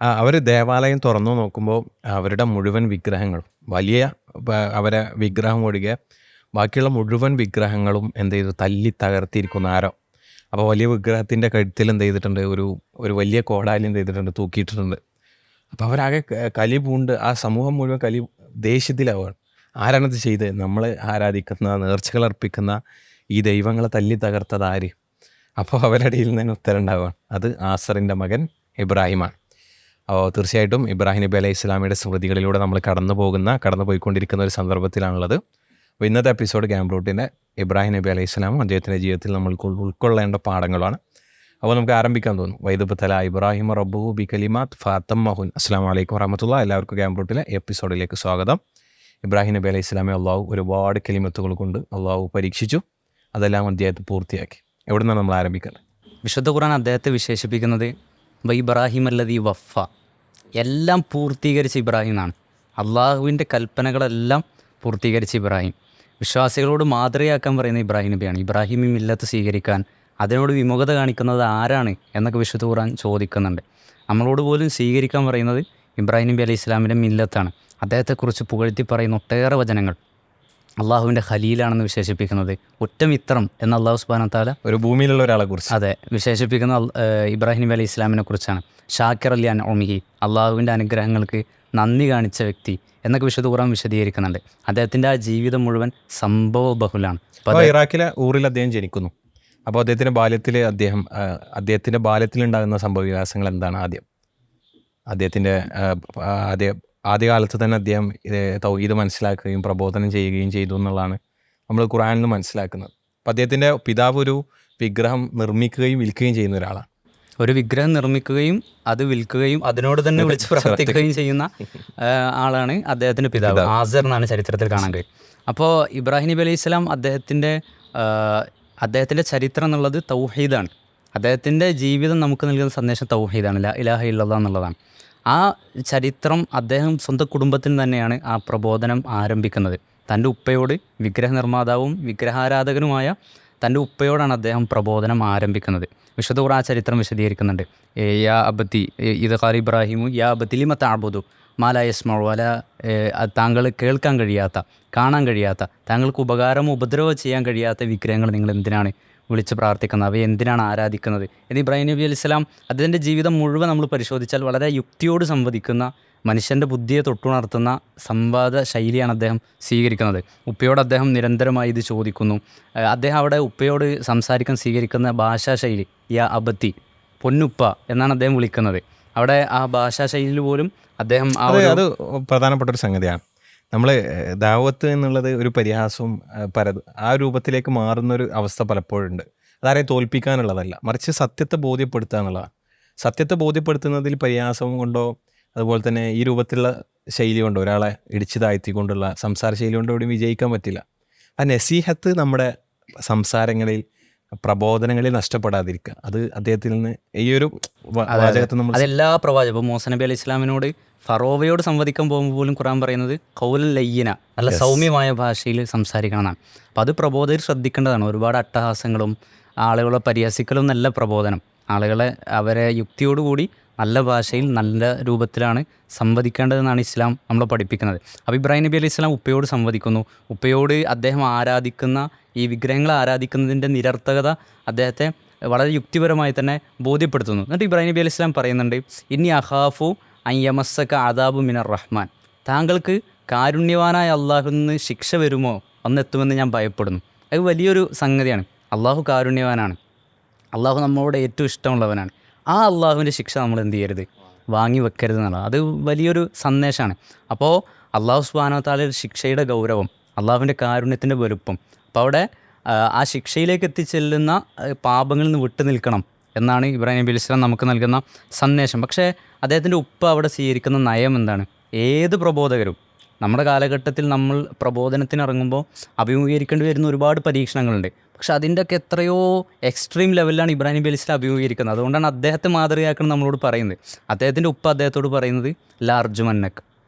അവർ ദേവാലയം തുറന്നു നോക്കുമ്പോൾ അവരുടെ മുഴുവൻ വിഗ്രഹങ്ങളും വലിയ അവരെ വിഗ്രഹം ഒഴികെ ബാക്കിയുള്ള മുഴുവൻ വിഗ്രഹങ്ങളും എന്ത് ചെയ്തു തല്ലി തകർത്തിരിക്കുന്ന ആരോ. അപ്പോൾ വലിയ വിഗ്രഹത്തിൻ്റെ കഴുത്തിൽ എന്ത് ചെയ്തിട്ടുണ്ട്, ഒരു ഒരു വലിയ കോടാലി എന്ത് ചെയ്തിട്ടുണ്ട്, തൂക്കിയിട്ടിട്ടുണ്ട്. അപ്പോൾ അവരാകെ കലി പൂണ്ട്, ആ സമൂഹം മുഴുവൻ ദേഷ്യത്തിലാവുകയാണ്. ആരാണത് ചെയ്തത്? നമ്മൾ ആരാധിക്കുന്ന, നേർച്ചകൾ അർപ്പിക്കുന്ന ഈ ദൈവങ്ങളെ തല്ലി തകർത്തത് ആര്? അപ്പോൾ അവരടിയിൽ നിന്ന് ഉത്തരം ഉണ്ടാവുകയാണ്, അത് ആസറിൻ്റെ മകൻ ഇബ്രാഹിമാണ്. അപ്പോൾ തീർച്ചയായിട്ടും ഇബ്രാഹിം നബി അലൈഹി ഇസ്ലാമിയുടെ സ്മൃതികളിലൂടെ നമ്മൾ കടന്നു പോയിക്കൊണ്ടിരിക്കുന്ന ഒരു സന്ദർഭത്തിലാണുള്ളത്. അപ്പോൾ ഇന്നത്തെ എപ്പിസോഡ് ക്യാമ്പ്രൂട്ടിൻ്റെ ഇബ്രാഹിം നബി അലൈഹി ഇസ്ലാമും അദ്ദേഹത്തിൻ്റെ ജീവിതത്തിൽ നമ്മൾ ഉൾക്കൊള്ളേണ്ട പാഠങ്ങളാണ്. അപ്പോൾ നമുക്ക് ആരംഭിക്കാൻ തോന്നും. വൈദുബത്തല ഇബ്രാഹിം റബ്ബുഹു ബി കലിമാത്ത് ഫാത്തമ്മഹുൻ. അസ്സലാമു അലൈക്കും വറഹ്മത്തുള്ളാഹി. എല്ലാവർക്കും ക്യാമ്പ്രൂട്ടിലെ എപ്പിസോഡിലേക്ക് സ്വാഗതം. ഇബ്രാഹിം നബി അലൈഹി ഇസ്ലാമെ അള്ളാഹു ഒരുപാട് കലിമത്തുകൾ കൊണ്ട് അള്ളാഹു പരീക്ഷിച്ചു. അതെല്ലാം അദ്ദേഹത്തെ പൂർത്തിയാക്കി. എവിടെ നിന്നാണ് നമ്മൾ ആരംഭിക്കുന്നത്? വിശുദ്ധ ഖുർആൻ അദ്ദേഹത്തെ വിശേഷിപ്പിക്കുന്നത് ഇബ്രാഹിം അല്ലദീ വഫ, എല്ലാം പൂർത്തീകരിച്ച ഇബ്രാഹിം എന്നാണ്. അള്ളാഹുവിൻ്റെ കൽപ്പനകളെല്ലാം പൂർത്തീകരിച്ച ഇബ്രാഹിം. വിശ്വാസികളോട് മാതൃകയാക്കാൻ പറയുന്ന ഇബ്രാഹിം നബിയാണ്. ഇബ്രാഹിം മില്ലത്ത് സ്വീകരിക്കാൻ, അതിനോട് വിമുഖത കാണിക്കുന്നത് ആരാണ് എന്നൊക്കെ വിശുദ്ധ ഖുർആൻ ചോദിക്കുന്നുണ്ട്. നമ്മളോട് പോലും സ്വീകരിക്കാൻ പറയുന്നത് ഇബ്രാഹിം നബി അലൈഹി ഇസ്ലാമിൻ്റെ മില്ലത്താണ്. അദ്ദേഹത്തെക്കുറിച്ച് പുകഴ്ത്തി പറയുന്ന ഒട്ടേറെ വചനങ്ങൾ. അള്ളാഹുവിൻ്റെ ഖലീലാണെന്ന് വിശേഷിപ്പിക്കുന്നത്, ഉറ്റമിത്രം എന്ന അള്ളാഹു സുബ്ഹാനഹു വ തആല ഒരു ഭൂമിയിലുള്ള ഒരാളെ കുറിച്ച് അതെ വിശേഷിപ്പിക്കുന്ന ഇബ്രാഹിം നബി അലൈഹി ഇസ്ലാമിനെ കുറിച്ചാണ്. ഷാക്കിർ അലി അൻഉമിഹി, അള്ളാഹുവിൻ്റെ അനുഗ്രഹങ്ങൾക്ക് നന്ദി കാണിച്ച വ്യക്തി എന്നൊക്കെ വിശുദ്ധ ഖുർആൻ വിശദീകരിക്കുന്നുണ്ട്. അദ്ദേഹത്തിൻ്റെ ആ ജീവിതം മുഴുവൻ സംഭവ ബഹുലാണ്. ഇറാഖിലെ ഊറിൽ അദ്ദേഹം ജനിക്കുന്നു. അപ്പോൾ അദ്ദേഹത്തിൻ്റെ ബാല്യത്തിലുണ്ടാകുന്ന സംഭവവികാസങ്ങൾ എന്താണ്? അദ്ദേഹത്തിൻ്റെ ആദ്യകാലത്ത് തന്നെ അദ്ദേഹം തൗഹീദ് മനസ്സിലാക്കുകയും പ്രബോധനം ചെയ്യുകയും ചെയ്തു എന്നുള്ളതാണ് നമ്മൾ ഖുർആനിൽ മനസ്സിലാക്കുന്നത്. അപ്പോൾ അദ്ദേഹത്തിൻ്റെ പിതാവ് ഒരു വിഗ്രഹം നിർമ്മിക്കുകയും വിൽക്കുകയും ചെയ്യുന്ന ഒരാളാണ്. ഒരു വിഗ്രഹം നിർമ്മിക്കുകയും അത് വിൽക്കുകയും അതിനോട് തന്നെ വിളിച്ച് പ്രവർത്തിക്കുകയും ചെയ്യുന്ന ആളാണ് അദ്ദേഹത്തിൻ്റെ പിതാവ്. ആസർ എന്നാണ് ചരിത്രത്തിൽ കാണാൻ കഴിയും. അപ്പോൾ ഇബ്രാഹിം നബി അലൈഹി സ്വലാം അദ്ദേഹത്തിൻ്റെ ചരിത്രം എന്നുള്ളത് തൗഹീദാണ്. അദ്ദേഹത്തിൻ്റെ ജീവിതം നമുക്ക് നൽകുന്ന സന്ദേശം തൗഹീദാണ്, ലാ ഇലാഹ ഇല്ലല്ലാഹ് എന്നുള്ളതാണ്. ആ ചരിത്രം അദ്ദേഹം സ്വന്തം കുടുംബത്തിൽ തന്നെയാണ് ആ പ്രബോധനം ആരംഭിക്കുന്നത്. തൻ്റെ ഉപ്പയോട്, വിഗ്രഹ നിർമ്മാതാവും വിഗ്രഹാരാധകനുമായ തൻ്റെ ഉപ്പയോടാണ് അദ്ദേഹം പ്രബോധനം ആരംഭിക്കുന്നത്. വിശുദ്ധ ഖുർആൻ ആ ചരിത്രം വിശദീകരിക്കുന്നുണ്ട്. യാ അബത്തി ഇത് ഖാല ഇബ്രാഹിമു യാ അബത്തി ലിമ തഅബുദു മാ ലാ യസ്മഉ വലാ, താങ്കൾ കേൾക്കാൻ കഴിയാത്ത, കാണാൻ കഴിയാത്ത, താങ്കൾക്ക് ഉപകാരമോ ഉപദ്രവമോ ചെയ്യാൻ കഴിയാത്ത വിഗ്രഹങ്ങൾ നിങ്ങൾ എന്തിനാണ് വിളിച്ച് പ്രാർത്ഥിക്കുന്നത്, അവയെ എന്തിനാണ് ആരാധിക്കുന്നത് എന്ന് ഇബ്രാഹിം നബി അലൈഹി സ്വലാം അദ്ദേഹത്തിൻ്റെ ജീവിതം മുഴുവൻ നമ്മൾ പരിശോധിച്ചാൽ വളരെ യുക്തിയോട് സംവദിക്കുന്ന, മനുഷ്യൻ്റെ ബുദ്ധിയെ തൊട്ടുണർത്തുന്ന സംവാദ ശൈലിയാണ് അദ്ദേഹം സ്വീകരിക്കുന്നത്. ഉപ്പയോട് അദ്ദേഹം നിരന്തരമായി ഇത് ചോദിക്കുന്നു. അദ്ദേഹം അവിടെ ഉപ്പയോട് സംസാരിക്കാൻ സ്വീകരിക്കുന്ന ഭാഷാ ശൈലി യാ അബത്തി, പൊന്നുപ്പ എന്നാണ് അദ്ദേഹം വിളിക്കുന്നത്. അവിടെ ആ ഭാഷാ ശൈലിയിൽ പോലും അദ്ദേഹം അത് പ്രധാനപ്പെട്ട ഒരു സംഗതിയാണ്. നമ്മൾ ദാവത്ത് എന്നുള്ളത് ഒരു പരിഹാസവും ആ രൂപത്തിലേക്ക് മാറുന്നൊരു അവസ്ഥ പലപ്പോഴുണ്ട്. അതാരെയും തോൽപ്പിക്കാനുള്ളതല്ല, മറിച്ച് സത്യത്തെ ബോധ്യപ്പെടുത്തുക എന്നുള്ളതാണ്. സത്യത്തെ ബോധ്യപ്പെടുത്തുന്നതിൽ പരിഹാസം കൊണ്ടോ അതുപോലെ തന്നെ ഈ രൂപത്തിലുള്ള ശൈലി കൊണ്ടോ, ഒരാളെ ഇടിച്ചു താഴ്ത്തിക്കൊണ്ടുള്ള സംസാര ശൈലി കൊണ്ടോ എവിടെയും വിജയിക്കാൻ പറ്റില്ല. ആ നസീഹത്ത് നമ്മുടെ സംസാരങ്ങളിൽ, പ്രബോധനങ്ങളിൽ നഷ്ടപ്പെടാതിരിക്കുക, അത് അദ്ദേഹത്തിൽ നിന്ന് ഈ ഒരു വാചകത്തിൽ നമ്മൾ അതെല്ലാ പ്രവാചകവും മൂസ നബി അലൈഹി ഇസ്ലാമിനോട് ഫറോവയോട് സംവദിക്കാൻ പോകുമ്പോൾ പോലും ഖുർആൻ പറയുന്നത് ഖൗലൻ ലയ്യിന, നല്ല സൗമ്യമായ ഭാഷയിൽ സംസാരിക്കണം എന്നാണ്. അപ്പോൾ അത് പ്രബോധകർ ശ്രദ്ധിക്കേണ്ടതാണ്. ഒരുപാട് അട്ടഹാസങ്ങളും ആളുകളെ പരിഹസിക്കലും നല്ല പ്രബോധനം. ആളുകളെ അവരെ യുക്തിയോടുകൂടി നല്ല ഭാഷയിൽ നല്ല രൂപത്തിലാണ് സംവദിക്കേണ്ടതെന്നാണ് ഇസ്ലാം നമ്മളെ പഠിപ്പിക്കുന്നത്. അപ്പോൾ ഇബ്രാഹിം നബി അലൈഹി ഇസ്ലാം ഉപ്പയോട് സംവദിക്കുന്നു. ഉപ്പയോട് അദ്ദേഹം ആരാധിക്കുന്ന ഈ വിഗ്രഹങ്ങളെ ആരാധിക്കുന്നതിൻ്റെ നിരർത്ഥകത അദ്ദേഹത്തെ വളരെ യുക്തിപരമായി തന്നെ ബോധ്യപ്പെടുത്തുന്നു. എന്നിട്ട് ഇബ്രാഹിം നബി അലൈഹി ഇസ്ലാം പറയുന്നുണ്ട്, ഇന്നി അഖാഫു അയ്യമസ്സക അദാബു മിനർ റഹ്മാൻ, താങ്കൾക്ക് കാരുണ്യവാനായ അള്ളാഹുവിൽ നിന്ന് ശിക്ഷ വരുമോ അന്നെത്തുമെന്ന് ഞാൻ ഭയപ്പെടുന്നു. അത് വലിയൊരു സംഗതിയാണ്. അള്ളാഹു കാരുണ്യവാനാണ്, അള്ളാഹു നമ്മളോട് ഏറ്റവും ഇഷ്ടമുള്ളവനാണ്. ആ അള്ളാഹുവിൻ്റെ ശിക്ഷ നമ്മൾ എന്ത് ചെയ്യരുത്, വാങ്ങി വെക്കരുത് എന്നുള്ളത് അത് വലിയൊരു സന്ദേശമാണ്. അപ്പോൾ അള്ളാഹു സുബ്ഹാനഹു വ തആലയുടെ ശിക്ഷയുടെ ഗൗരവം, അള്ളാഹുവിൻ്റെ കാരുണ്യത്തിൻ്റെ വലുപ്പം, അപ്പോൾ അവിടെ ആ ശിക്ഷയിലേക്ക് എത്തിച്ചെല്ലുന്ന പാപങ്ങളിൽ നിന്ന് വിട്ടു നിൽക്കണം എന്നാണ് ഇബ്രാഹിം നബി അലൈഹി സ്വലാം നമുക്ക് നൽകുന്ന സന്ദേശം. പക്ഷേ അദ്ദേഹത്തിൻ്റെ ഉപ്പ അവിടെ സ്വീകരിക്കുന്ന നയം എന്താണ്? ഏത് പ്രബോധകരും നമ്മുടെ കാലഘട്ടത്തിൽ നമ്മൾ പ്രബോധനത്തിനിറങ്ങുമ്പോൾ അഭിമുഖീകരിക്കേണ്ടി വരുന്ന ഒരുപാട് പരീക്ഷണങ്ങളുണ്ട്. പക്ഷെ അതിൻ്റെയൊക്കെ എത്രയോ എക്സ്ട്രീം ലെവലിലാണ് ഇബ്രാഹിം നബി അലൈഹി സ്വലാം അഭിമുഖീകരിക്കുന്നത്. അതുകൊണ്ടാണ് അദ്ദേഹത്തെ മാതൃകയാക്കണം നമ്മളോട് പറയുന്നത്. അദ്ദേഹത്തിൻ്റെ ഉപ്പ അദ്ദേഹത്തോട് പറയുന്നത് ലാ അർജുമന്നക്,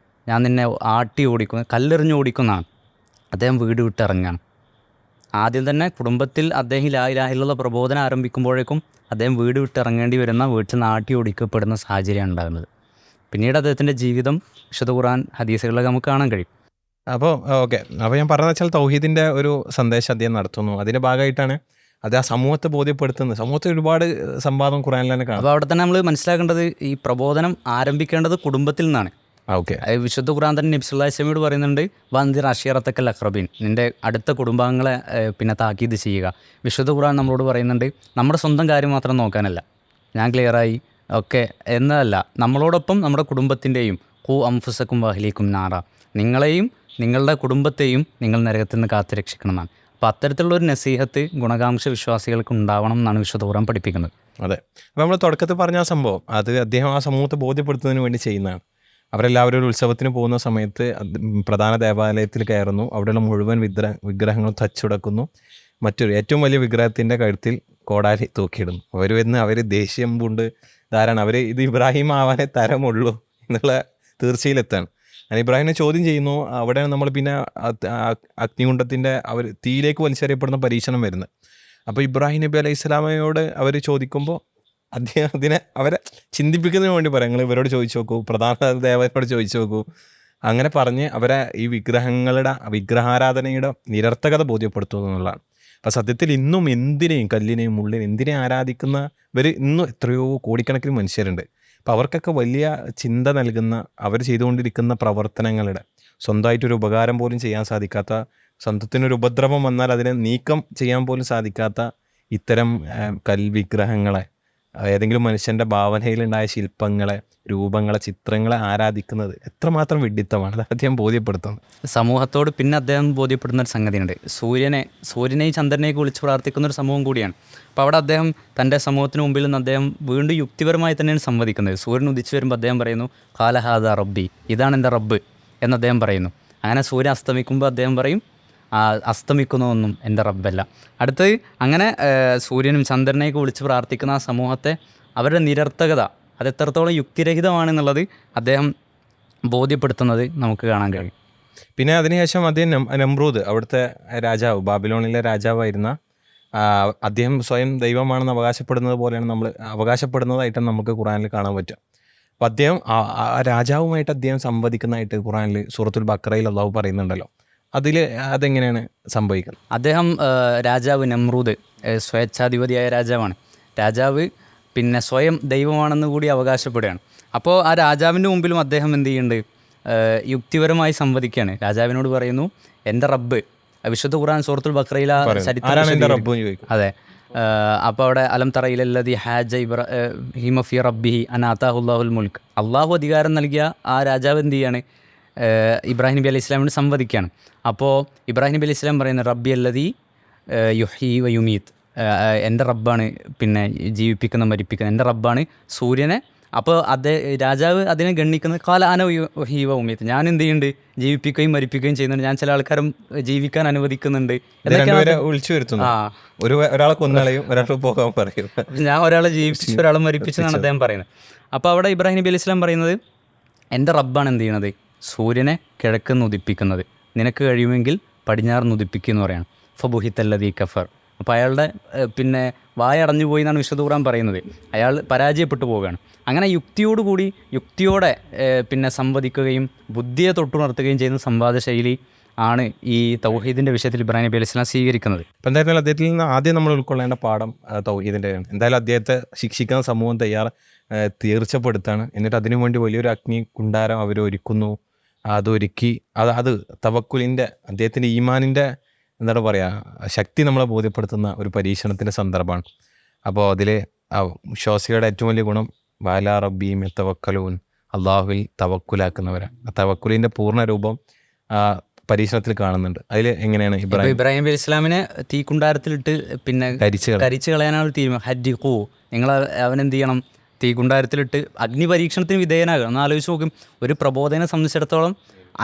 ഞാൻ നിന്നെ ആട്ടി ഓടിക്കും, കല്ലെറിഞ്ഞ് ഓടിക്കുന്നതാണ്. അദ്ദേഹം വീട് വിട്ടിറങ്ങുകയാണ്. ആദ്യം തന്നെ കുടുംബത്തിൽ അദ്ദേഹം ലാ ഇലാഹ ഇല്ലല്ലാഹ് പ്രബോധനം ആരംഭിക്കുമ്പോഴേക്കും അദ്ദേഹം വീട് വിട്ടിറങ്ങേണ്ടി വരുന്ന, വീട്ടിൽ നിന്ന് ആട്ടി ഓടിക്കപ്പെടുന്ന സാഹചര്യമാണ് ഉണ്ടാകുന്നത്. പിന്നീട് അദ്ദേഹത്തിൻ്റെ ജീവിതം വിശുദ്ധ ഖുർആൻ ഹദീസുകളിലൊക്കെ നമുക്ക് കാണാൻ കഴിയും. അപ്പോൾ ഓക്കെ, അപ്പോൾ ഞാൻ പറഞ്ഞതെന്ന് വെച്ചാൽ തൗഹീദിൻ്റെ ഒരു സന്ദേശം അദ്ദേഹം നടത്തുന്നു. അതിൻ്റെ ഭാഗമായിട്ടാണ് അത് ആ സമൂഹത്തെ ബോധ്യപ്പെടുത്തുന്നത്. സമൂഹത്തിൽ ഒരുപാട് സംവാദം ഖുർആനിൽ തന്നെ കാണാം. അപ്പോൾ അവിടെ തന്നെ നമ്മൾ മനസ്സിലാക്കേണ്ടത് ഈ പ്രബോധനം ആരംഭിക്കേണ്ടത് കുടുംബത്തിൽ നിന്നാണ്. ഓക്കെ, വിശുദ്ധ ഖുർആൻ തന്നെ നബി സല്ലല്ലാഹു അലൈഹി വസല്ലമയോട് പറയുന്നുണ്ട്, വന്ദിർ അഷീറത്തക്കൽ അഖ്റബീൻ, നിൻ്റെ അടുത്ത കുടുംബാംഗങ്ങളെ പിന്നെ താക്കീത് ചെയ്യുക. വിശുദ്ധ ഖുർആൻ നമ്മളോട് പറയുന്നുണ്ട് നമ്മുടെ സ്വന്തം കാര്യം മാത്രം നോക്കാനല്ല, ഞാൻ ക്ലിയറായി ഒക്കെ എന്നല്ല, നമ്മളോടൊപ്പം നമ്മുടെ കുടുംബത്തിൻ്റെയും ഖു അംഫുസക്കും വഹ്ലീക്കും നാറ, നിങ്ങളെയും നിങ്ങളുടെ കുടുംബത്തെയും നിങ്ങൾ നരകത്തിൽ നിന്ന് കാത്തു രക്ഷിക്കണം എന്നാണ്. അപ്പോൾ അത്തരത്തിലുള്ളൊരു നസീഹത്ത് ഗുണകാംക്ഷ വിശ്വാസികൾക്ക് ഉണ്ടാവണം എന്നാണ് വിശുദ്ധ ഖുർആൻ പഠിപ്പിക്കുന്നത്. അതെ. അപ്പോൾ നമ്മൾ തുടക്കത്തിൽ പറഞ്ഞ ആ സംഭവം അത് അദ്ദേഹം ആ സമൂഹത്തെ ബോധ്യപ്പെടുത്തുന്നതിന് വേണ്ടി ചെയ്യുന്നതാണ്. അവരെല്ലാവരും ഒരു ഉത്സവത്തിന് പോകുന്ന സമയത്ത് പ്രധാന ദേവാലയത്തിൽ കയറുന്നു. അവിടെയുള്ള മുഴുവൻ വിഗ്രഹങ്ങളും തച്ചുടക്കുന്നു. മറ്റൊരു ഏറ്റവും വലിയ വിഗ്രഹത്തിൻ്റെ കഴുത്തിൽ കോടാലി തൂക്കിയിടുന്നു. അവർ വരുന്ന അവർ ദേഷ്യം പൂണ്ട് ധാരാളം അവർ ഇത് ഇബ്രാഹിം ആവാനേ തരമുള്ളൂ എന്നുള്ള തീർച്ചയിലെത്താണ്. ഞാൻ ഇബ്രാഹിമിനെ ചോദ്യം ചെയ്യുന്നു. അവിടെ നമ്മൾ പിന്നെ അഗ്നികുണ്ഡത്തിൻ്റെ അവർ തീയിലേക്ക് വലിച്ചെറിയപ്പെടുന്ന പരീക്ഷണം വരുന്നത്. അപ്പോൾ ഇബ്രാഹിം നബി അലൈഹി സ്വലാമയോട് അവർ ചോദിക്കുമ്പോൾ അദ്ദേഹം അതിനെ അവരെ ചിന്തിപ്പിക്കുന്നതിന് വേണ്ടി പറയാം, നിങ്ങൾ ഇവരോട് ചോദിച്ചു നോക്കൂ, പ്രധാന ദേവതയോട് ചോദിച്ചു നോക്കൂ, അങ്ങനെ പറഞ്ഞ് അവരെ ഈ വിഗ്രഹാരാധനയുടെ നിരർത്ഥകത ബോധ്യപ്പെടുത്തുന്നു എന്നുള്ളതാണ്. അപ്പം സത്യത്തിൽ ഇന്നും എന്തിനേയും കല്ലിനെയും മുള്ളിനെയും എന്തിനേയും ആരാധിക്കുന്നവർ ഇന്നും എത്രയോ കോടിക്കണക്കിന് മനുഷ്യരുണ്ട്. അപ്പോൾ അവർക്കൊക്കെ വലിയ ചിന്ത നൽകുന്ന, അവർ ചെയ്തുകൊണ്ടിരിക്കുന്ന പ്രവർത്തനങ്ങളുടെ സ്വന്തമായിട്ടൊരു ഉപകാരം പോലും ചെയ്യാൻ സാധിക്കാത്ത, സ്വന്തത്തിനൊരു ഉപദ്രവം വന്നാൽ അതിനെ നീക്കം ചെയ്യാൻ പോലും സാധിക്കാത്ത ഇത്തരം കൽവിഗ്രഹങ്ങളെ, ഏതെങ്കിലും മനുഷ്യൻ്റെ ഭാവനയിലുണ്ടായ ശില്പങ്ങളെ, രൂപങ്ങളെ, ചിത്രങ്ങളെ ആരാധിക്കുന്നത് എത്രമാത്രം വിഡ്ഢിത്തമാണ്. അത് അദ്ദേഹം ബോധ്യപ്പെടുത്തുന്നത് സമൂഹത്തോട്. പിന്നെ അദ്ദേഹം ബോധ്യപ്പെടുന്ന ഒരു സംഗതിയുണ്ട്, സൂര്യനെയും ചന്ദ്രനെയൊക്കെ വിളിച്ച് പ്രാർത്ഥിക്കുന്ന ഒരു സമൂഹം കൂടിയാണ്. അപ്പോൾ അവിടെ അദ്ദേഹം തൻ്റെ സമൂഹത്തിന് മുമ്പിൽ നിന്ന് അദ്ദേഹം വീണ്ടും യുക്തിപരമായി തന്നെയാണ് സംവദിക്കുന്നത്. സൂര്യൻ ഉദിച്ചു വരുമ്പോൾ അദ്ദേഹം പറയുന്നു, ഖാലഹാദ റബ്ബി, ഇതാണ് എൻ്റെ റബ്ബ് എന്ന് അദ്ദേഹം പറയുന്നു. അങ്ങനെ സൂര്യൻ അസ്തമിക്കുമ്പോൾ അദ്ദേഹം പറയും, അസ്തമിക്കുന്നതൊന്നും എൻ്റെ റബ്ബല്ല. അടുത്തത് അങ്ങനെ സൂര്യനും ചന്ദ്രനെയൊക്കെ വിളിച്ച് പ്രാർത്ഥിക്കുന്ന ആ സമൂഹത്തെ, അവരുടെ നിരർത്ഥകത അത് എത്രത്തോളം യുക്തിരഹിതമാണെന്നുള്ളത് അദ്ദേഹം ബോധ്യപ്പെടുത്തുന്നത് നമുക്ക് കാണാൻ കഴിയും. പിന്നെ അതിനുശേഷം അദ്ദേഹം നമ്രൂദ്, അവിടുത്തെ രാജാവ്, ബാബിലോണിലെ രാജാവായിരുന്ന അദ്ദേഹം സ്വയം ദൈവമാണെന്ന് അവകാശപ്പെടുന്നത് പോലെയാണ് നമ്മൾ അവകാശപ്പെടുന്നതായിട്ട് നമുക്ക് ഖുറാനിൽ കാണാൻ പറ്റുക. അപ്പം അദ്ദേഹം ആ രാജാവുമായിട്ട് അദ്ദേഹം സംവദിക്കുന്നതായിട്ട് ഖുറാനിൽ സൂറത്തുൽ ബഖറയിൽ അള്ളാഹു പറയുന്നുണ്ടല്ലോ. അതെങ്ങനെയാണ് സംഭവിക്കുന്നത്? അദ്ദേഹം രാജാവ് നമ്രൂദ് സ്വേച്ഛാധിപതിയായ രാജാവാണ്. രാജാവ് പിന്നെ സ്വയം ദൈവമാണെന്ന് കൂടി അവകാശപ്പെടുകയാണ്. അപ്പോൾ ആ രാജാവിൻ്റെ മുമ്പിലും അദ്ദേഹം എന്ത് ചെയ്യുന്നുണ്ട്, യുക്തിപരമായി സംവദിക്കുകയാണ്. രാജാവിനോട് പറയുന്നു, എൻ്റെ റബ്ബ്, വിശുദ്ധ ഖുർആൻ സൂറത്തുൽ ബഖറയിൽ അതെ. അപ്പോൾ അവിടെ അലം തറയിലല്ലദി ഹാജ ഇബ്രാഹിമ ഫി റബ്ബിഹി അൻ ആതാഹുല്ലാഹുൽ മുൽക്ക്, അള്ളാഹു അധികാരം നൽകിയ ആ രാജാവ് എന്ത് ചെയ്യാണ്, ഇബ്രാഹിം നബി അലൈഹി ഇസ്ലാമിനോട് സംവദിക്കുകയാണ്. അപ്പോൾ ഇബ്രാഹിം നബി അലൈഹി ഇസ്ലാം പറയുന്നത്, റബ്ബി അല്ലദി യുഹ്യി വ യുമീത്ത്, എൻ്റെ റബ്ബാണ് പിന്നെ ജീവിപ്പിക്കുന്ന മരിപ്പിക്കുന്ന, എൻ്റെ റബ്ബാണ് സൂര്യനെ. അപ്പോൾ രാജാവ് അതിനെ ഗണ്ണിക്കുന്നത്, കാല അന യുഹ്യി വ ഉമീത്ത്, ഞാൻ എന്ത് ചെയ്യുന്നുണ്ട്, ജീവിപ്പിക്കുകയും മരിപ്പിക്കുകയും ചെയ്യുന്നുണ്ട്, ഞാൻ ചില ആൾക്കാരും ജീവിക്കാൻ അനുവദിക്കുന്നുണ്ട്, ഒരാളെ കൊന്നളയും ഒരാൾക്ക് പോകാൻ പറയും, ഞാൻ ഒരാളെ ജീവിപ്പിച്ച് ഒരാളെ മരിപ്പിച്ചെന്നാണ് അദ്ദേഹം പറയുന്നത്. അപ്പോൾ അവിടെ ഇബ്രാഹിം നബി അലൈഹി ഇസ്ലാം പറയുന്നത്, എൻ്റെ റബ്ബാണ് എന്ത് ചെയ്യണത്, സൂര്യനെ കിഴക്കുന്ന് ഉദിപ്പിക്കുന്നത്, നിനക്ക് കഴിയുമെങ്കിൽ പടിഞ്ഞാറ് ഉദിപ്പിക്കുക എന്ന് പറയാണ്. ഫബുഹിത്തല്ലദീ കഫർ, അപ്പോൾ അയാളുടെ പിന്നെ വായടഞ്ഞു പോയി എന്നാണ് വിശുദ്ധ ഖുർആൻ പറയുന്നത്. അയാൾ പരാജയപ്പെട്ടു പോവുകയാണ്. അങ്ങനെ യുക്തിയോടെ പിന്നെ സംവദിക്കുകയും ബുദ്ധിയെ തൊട്ടുണർത്തുകയും ചെയ്യുന്ന സംവാദ ശൈലി ആണ് ഈ തൗഹീദിൻ്റെ വിഷയത്തിൽ ഇബ്രാഹിം നബി അലൈഹി സ്വലാം സ്വീകരിക്കുന്നത്. ഇപ്പം എന്തായാലും അദ്ദേഹത്തിൽ നിന്ന് ആദ്യം നമ്മൾ ഉൾക്കൊള്ളേണ്ട പാഠം തൗഹീദിൻ്റെ എന്തായാലും അദ്ദേഹത്തെ ശിക്ഷിക്കുന്ന സമൂഹം തീർച്ചപ്പെടുത്താണ്. എന്നിട്ട് അതിനുവേണ്ടി വലിയൊരു അഗ്നി കുണ്ടാരം അവർ ഒരുക്കുന്നു. അതൊരുക്കി അത് തവക്കുലിൻ്റെ, അദ്ദേഹത്തിൻ്റെ ഈമാനിൻ്റെ എന്താണ് പറയുക, ശക്തി നമ്മളെ ബോധ്യപ്പെടുത്തുന്ന ഒരു പരീക്ഷണത്തിൻ്റെ സന്ദർഭമാണ്. അപ്പോൾ അതിൽ വിശ്വാസികളുടെ ഏറ്റവും വലിയ ഗുണം വാലാ റബ്ബീം തവക്കലൂൻ, അള്ളാഹുവിൽ തവക്കുലാക്കുന്നവരാണ്. ആ തവക്കുലിൻ്റെ പൂർണ്ണ രൂപം പരീക്ഷണത്തിൽ കാണുന്നുണ്ട്. അതിൽ എങ്ങനെയാണ് ഇബ്രാഹിം അലൈഹി ഇസ്ലാമിനെ തീക്കുണ്ടാരത്തിലിട്ട് പിന്നെ കരിച്ച് കളയാനാണ് തീരുമാനം. ഹജ്ജിഖൂ, നിങ്ങൾ അവനെന്ത് ചെയ്യണം, തീക്കുണ്ടാരത്തിലിട്ട് അഗ്നി പരീക്ഷണത്തിന് വിധേയനാകുക. ഒന്ന് ആലോചിച്ച് നോക്കും, ഒരു പ്രബോധനെ സംബന്ധിച്ചിടത്തോളം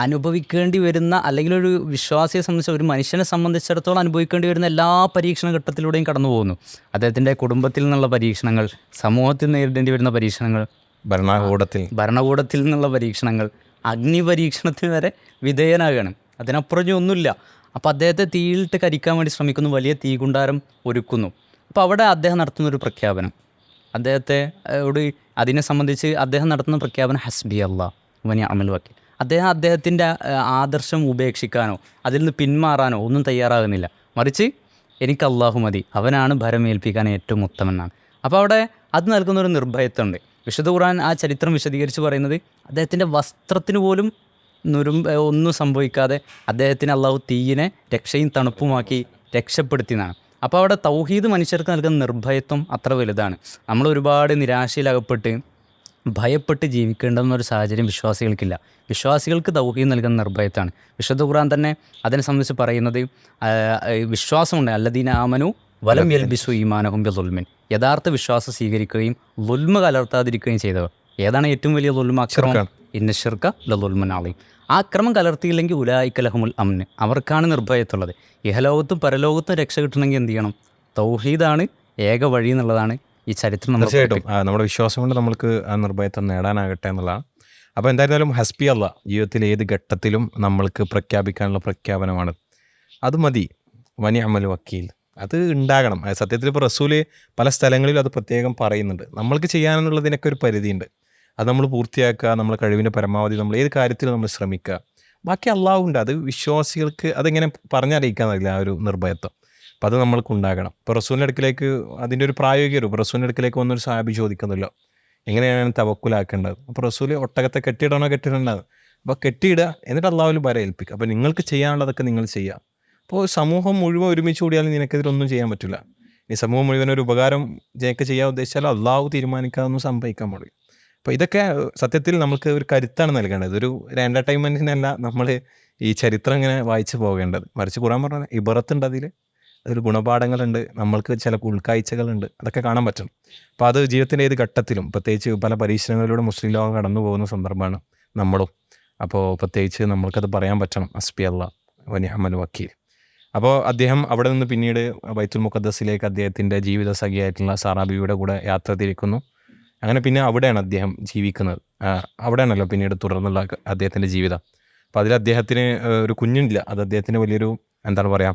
അനുഭവിക്കേണ്ടി വരുന്ന, അല്ലെങ്കിൽ ഒരു വിശ്വാസിയെ സംബന്ധിച്ച, ഒരു മനുഷ്യനെ സംബന്ധിച്ചിടത്തോളം അനുഭവിക്കേണ്ടി വരുന്ന എല്ലാ പരീക്ഷണ ഘട്ടത്തിലൂടെയും കടന്നു പോകുന്നു. അദ്ദേഹത്തിൻ്റെ കുടുംബത്തിൽ നിന്നുള്ള പരീക്ഷണങ്ങൾ, സമൂഹത്തിൽ നേരിടേണ്ടി വരുന്ന പരീക്ഷണങ്ങൾ, ഭരണകൂടത്തിൽ നിന്നുള്ള പരീക്ഷണങ്ങൾ, അഗ്നി പരീക്ഷണത്തിന് വരെ വിധേയനാകുകയാണ്. അതിനപ്പുറം ഒന്നുമില്ല. അപ്പോൾ അദ്ദേഹത്തെ തീയിലിട്ട് കരിക്കാൻ വേണ്ടി ശ്രമിക്കുന്നു, വലിയ തീകുണ്ടാരം ഒരുക്കുന്നു. അപ്പോൾ അവിടെ അദ്ദേഹം നടത്തുന്നൊരു പ്രഖ്യാപനം, അദ്ദേഹത്തോട് അതിനെ സംബന്ധിച്ച് അദ്ദേഹം നടത്തുന്ന പ്രഖ്യാപനം ഹസ്ബി അല്ലാഹ് വനിഅമൽ വക്കീൽ. അദ്ദേഹത്തിൻ്റെ ആദർശം ഉപേക്ഷിക്കാനോ അതിൽ നിന്ന് പിന്മാറാനോ ഒന്നും തയ്യാറാകുന്നില്ല. മറിച്ച് എനിക്ക് അള്ളാഹു മതി, അവനാണ് ഭരമേൽപ്പിക്കാൻ ഏറ്റവും ഉത്തമനാണ്. അപ്പോൾ അവിടെ അത് നൽകുന്നൊരു നിർഭയത്വമുണ്ട്. വിശുദ്ധ ഖുർആൻ ആ ചരിത്രം വിശദീകരിച്ച് പറയുന്നത് അദ്ദേഹത്തിൻ്റെ വസ്ത്രത്തിന് പോലും ഒന്നും സംഭവിക്കാതെ അദ്ദേഹത്തിന് അള്ളാഹു തീയിനെ രക്ഷയും തണുപ്പുമാക്കി രക്ഷപ്പെടുത്തിയതാണ്. അപ്പോൾ അവിടെ തൗഹീദ് മനുഷ്യർക്ക് നൽകുന്ന നിർഭയത്വം അത്ര വലുതാണ്. നമ്മൾ ഒരുപാട് നിരാശയിലകപ്പെട്ട് ഭയപ്പെട്ട് ജീവിക്കേണ്ടെന്നൊരു സാഹചര്യം വിശ്വാസികൾക്കില്ല. വിശ്വാസികൾക്ക് തൗഹീദ് നൽകുന്ന നിർഭയത്താണ്. വിശുദ്ധ ഖുർആൻ തന്നെ അതിനെ സംബന്ധിച്ച് പറയുന്നത് വിശ്വാസമുണ്ട് അല്ലദീന ആമനു വലം യൽബിസു ഈമാനഹും ബിളുൽമിൻ, യഥാർത്ഥ വിശ്വാസം സ്വീകരിക്കുകയും ളുൽമ കലർത്താതിരിക്കുകയും ചെയ്തവർ. ഏതാണ് ഏറ്റവും വലിയ ളുൽമ? അക്രമം. ഇന്ന ശിർക ലളുൽമുൻ അളീം. ആ അക്രമം കലർത്തിയില്ലെങ്കിൽ ഉലായിക ലഹുമുൽ അംന്, അവർക്കാണ് നിർഭയത്തുള്ളത്. ഇഹലോകത്തും പരലോകത്തും രക്ഷ കിട്ടണമെങ്കിൽ എന്ത് ചെയ്യണം? തൗഹീദാണ് ഏക വഴി എന്നുള്ളതാണ് ഈ ചരിത്രം. തീർച്ചയായിട്ടും നമ്മുടെ വിശ്വാസം കൊണ്ട് നമ്മൾക്ക് ആ നിർഭയത്വം നേടാനാകട്ടെ എന്നുള്ളതാണ്. അപ്പോൾ എന്തായിരുന്നാലും ഹസ്ബി അല്ലാഹ് ജീവിതത്തിൽ ഏത് ഘട്ടത്തിലും നമ്മൾക്ക് പ്രഖ്യാപിക്കാനുള്ള പ്രഖ്യാപനമാണ്. അത് മതി. വനിഅമൽ വക്കീൽ അത് ഉണ്ടാകണം. സത്യത്തിൽ ഇപ്പോൾ റസൂല് പല സ്ഥലങ്ങളിലും അത് പ്രത്യേകം പറയുന്നുണ്ട്. നമ്മൾക്ക് ചെയ്യാനുള്ളതിനൊക്കെ ഒരു പരിധിയുണ്ട്. അത് നമ്മൾ പൂർത്തിയാക്കുക, നമ്മളെ കഴിവിൻ്റെ പരമാവധി നമ്മൾ ഏത് കാര്യത്തിലും നമ്മൾ ശ്രമിക്കുക. ബാക്കി അള്ളാഹുണ്ട്. അത് വിശ്വാസികൾക്ക് അതെങ്ങനെ പറഞ്ഞറിയിക്കാന്നില്ല ആ ഒരു നിർഭയത്വം. അപ്പോൾ അത് നമ്മൾക്ക് ഉണ്ടാകണം. ഇപ്പോൾ റസൂലിൻ്റെ അടുക്കിലേക്ക് അതിൻ്റെ ഒരു പ്രായോഗിക രൂപം, റസൂലിൻ്റെ അടുക്കിലേക്ക് വന്നൊരു സാഹബി ചോദിക്കുന്നില്ല എങ്ങനെയാണ് തവക്കുലാക്കേണ്ടത്. അപ്പോൾ റസൂല് ഒട്ടകത്തെ കെട്ടിയിടണോ കെട്ടിയിടേണ്ടത്? അപ്പോൾ കെട്ടിയിടുക, എന്നിട്ട് അള്ളാഹുവിൽ വരെ ഏൽപ്പിക്കുക. അപ്പോൾ നിങ്ങൾക്ക് ചെയ്യാനുള്ളതൊക്കെ നിങ്ങൾ ചെയ്യുക. അപ്പോൾ സമൂഹം മുഴുവൻ ഒരുമിച്ച് കൂടിയാലും നിനക്കെതിരൊന്നും ചെയ്യാൻ പറ്റില്ല. ഈ സമൂഹം മുഴുവൻ ഒരു ഉപകാരം ജനക്ക് ചെയ്യാൻ ഉദ്ദേശിച്ചാലും അള്ളാഹു തീരുമാനിക്കാതൊന്നും സംഭവിക്കാൻ പാടില്ല. അപ്പോൾ ഇതൊക്കെ സത്യത്തിൽ നമുക്ക് ഒരു കരുത്താണ് നൽകേണ്ടത്. ഒരു എൻ്റർടൈൻമെൻറ്റിനല്ല നമ്മൾ ഈ ചരിത്രം ഇങ്ങനെ വായിച്ച് പോകേണ്ടത്. മറിച്ച് ഖുർആൻ പറഞ്ഞ ഇബറത്തുണ്ട്, അതിൽ ഗുണപാഠങ്ങളുണ്ട്, നമ്മൾക്ക് ചില ഉൾക്കാഴ്ചകളുണ്ട്, അതൊക്കെ കാണാൻ പറ്റും. അപ്പോൾ അത് ജീവിതത്തിൻ്റെ ഏത് ഘട്ടത്തിലും, പ്രത്യേകിച്ച് പല പരീക്ഷണങ്ങളിലൂടെ മുസ്ലിം ലോകം കടന്നു പോകുന്ന സന്ദർഭമാണ് നമ്മളും. അപ്പോൾ പ്രത്യേകിച്ച് നമ്മൾക്കത് പറയാൻ പറ്റണം. ഹസ്ബി അല്ലാഹ് വനിഅമൽ വക്കീൽ. അപ്പോൾ അദ്ദേഹം അവിടെ നിന്ന് പിന്നീട് ബൈത്തുൽ മുഖദ്ദസിലേക്ക് അദ്ദേഹത്തിൻ്റെ ജീവിത സഖിയായിട്ടുള്ള സാറാ ബീവിയുടെ കൂടെ യാത്ര തിരിക്കുന്നു. അങ്ങനെ പിന്നെ അവിടെയാണ് അദ്ദേഹം ജീവിക്കുന്നത്. അവിടെയാണല്ലോ പിന്നീട് തുടർന്നുള്ള അദ്ദേഹത്തിൻ്റെ ജീവിതം. അപ്പോൾ അതിൽ അദ്ദേഹത്തിന് ഒരു കുഞ്ഞില്ല. അത് അദ്ദേഹത്തിന് വലിയൊരു എന്താണ് പറയുക,